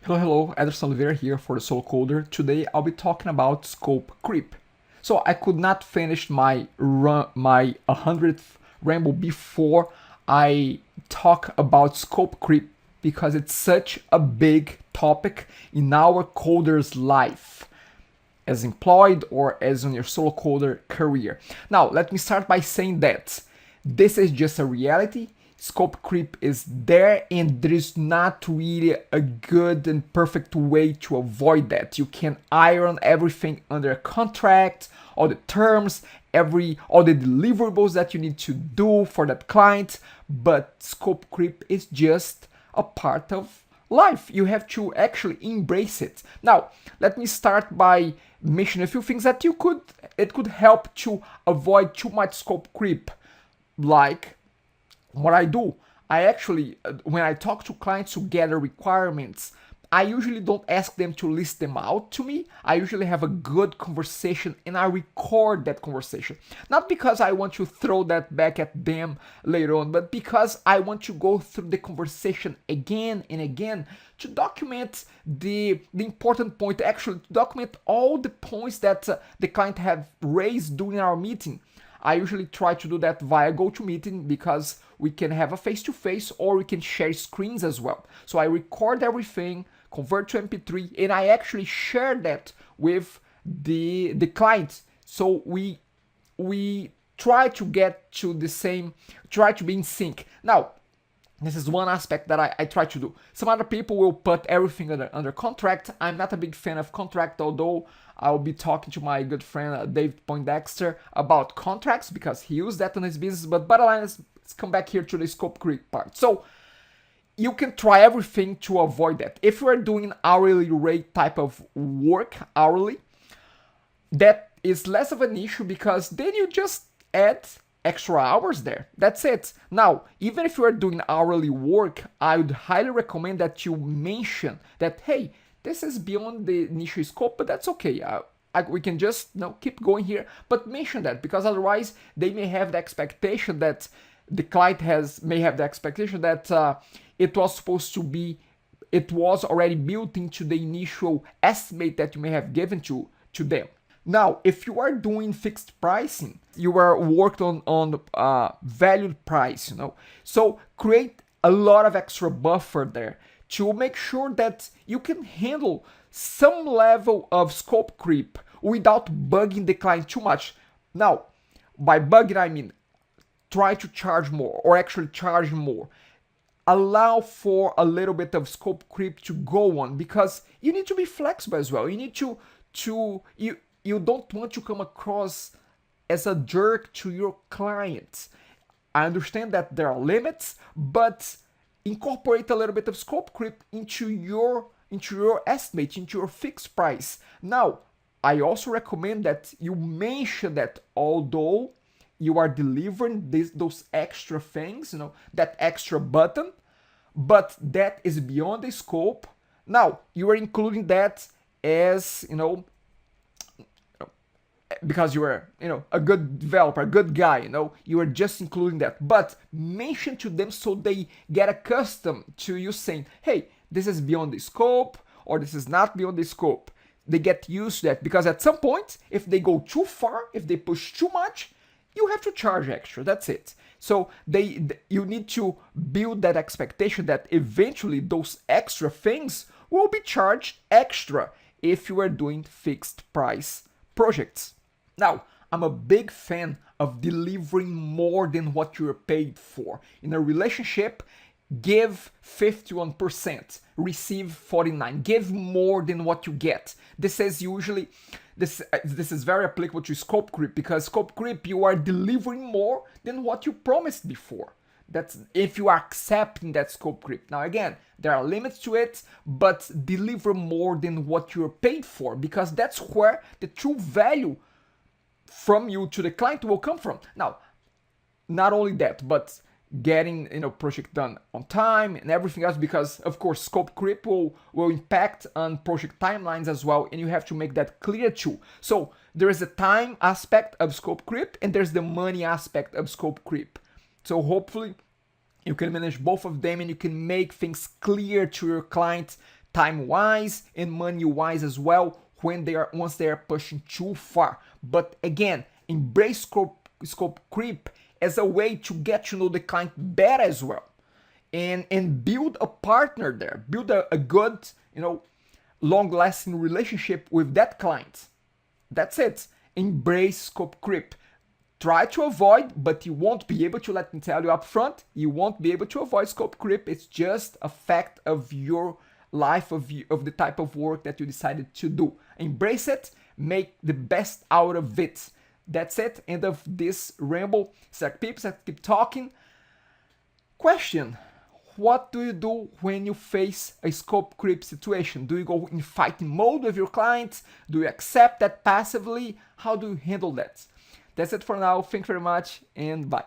Hello, Ederson Oliveira here for the Solo Coder. Today I'll be talking about scope creep. So I could not finish my 100th ramble before I talk about scope creep because it's such a big topic in our coder's life as employed or as on your solo coder career. Now, let me start by saying that this is just a reality. Scope creep is there, and there is not really a good and perfect way to avoid that. You can iron everything under a contract, all the terms, all the deliverables that you need to do for that client, but scope creep is just a part of life. You have to actually embrace it. Now, let me start by mentioning a few things that it could help to avoid too much scope creep. Like what I do, I actually, when I talk to clients to gather requirements, I usually don't ask them to list them out to me. I usually have a good conversation and I record that conversation. Not because I want to throw that back at them later on, but because I want to go through the conversation again and again to document the important point, actually to document all the points that the client have raised during our meeting. I usually try to do that via GoToMeeting because we can have a face-to-face or we can share screens as well. So I record everything, convert to MP3, and I actually share that with the client. So we try to get to the same, try to be in sync. Now, this is one aspect that I try to do. Some other people will put everything under contract. I'm not a big fan of contract, although I'll be talking to my good friend David Poindexter about contracts because he used that in his business. But bottom line is, let's come back here to the scope creep part. So you can try everything to avoid that. If you are doing hourly rate type of work, hourly, that is less of an issue because then you just add extra hours there. That's it. Now, even if you are doing hourly work, I would highly recommend that you mention that, hey, this is beyond the initial scope, but that's okay. We can just keep going here, but mention that because otherwise they may have the expectation that the client may have the expectation that it was supposed to be, it was already built into the initial estimate that you may have given to them. Now, if you are doing fixed pricing, you are worked on valued price, so create a lot of extra buffer there to make sure that you can handle some level of scope creep without bugging the client too much. Now, by bugging, I mean try to charge more or actually charge more. Allow for a little bit of scope creep to go on because you need to be flexible as well. You need you don't want to come across as a jerk to your clients. I understand that there are limits, but incorporate a little bit of scope creep into your estimate, into your fixed price. Now, I also recommend that you mention that although you are delivering those extra things, that extra button, but that is beyond the scope. Now, you are including that as, because you are, a good developer, a good guy, you are just including that. But mention to them so they get accustomed to you saying, hey, this is beyond the scope, or this is not beyond the scope. They get used to that because at some point, if they go too far, if they push too much, you have to charge extra. That's it. So you need to build that expectation that eventually those extra things will be charged extra if you are doing fixed price projects. Now, I'm a big fan of delivering more than what you're paid for. In a relationship, give 51%, receive 49%. Give more than what you get. This is very applicable to scope creep because scope creep, you are delivering more than what you promised before. That's if you are accepting that scope creep. Now again, there are limits to it, but deliver more than what you're paid for because that's where the true value from you to the client will come from. Now, not only that, but getting project done on time and everything else because of course scope creep will impact on project timelines as well, and you have to make that clear too. So there is a time aspect of scope creep and there's the money aspect of scope creep. So hopefully you can manage both of them and you can make things clear to your client time-wise and money-wise as well once they are pushing too far. But again, embrace scope creep as a way to get to know the client better as well, and build a partner there, build a good, long-lasting relationship with that client. That's it. Embrace scope creep. Try to avoid, but you won't be able to, let me tell you up front, you won't be able to avoid scope creep. It's just a fact of your life, of the type of work that you decided to do. Embrace it, make the best out of it. That's it. End of this ramble. Stack peeps, let's keep talking. Question: what do you do when you face a scope creep situation? Do you go in fighting mode with your clients? Do you accept that passively? How do you handle that? That's it for now. Thank you very much and bye.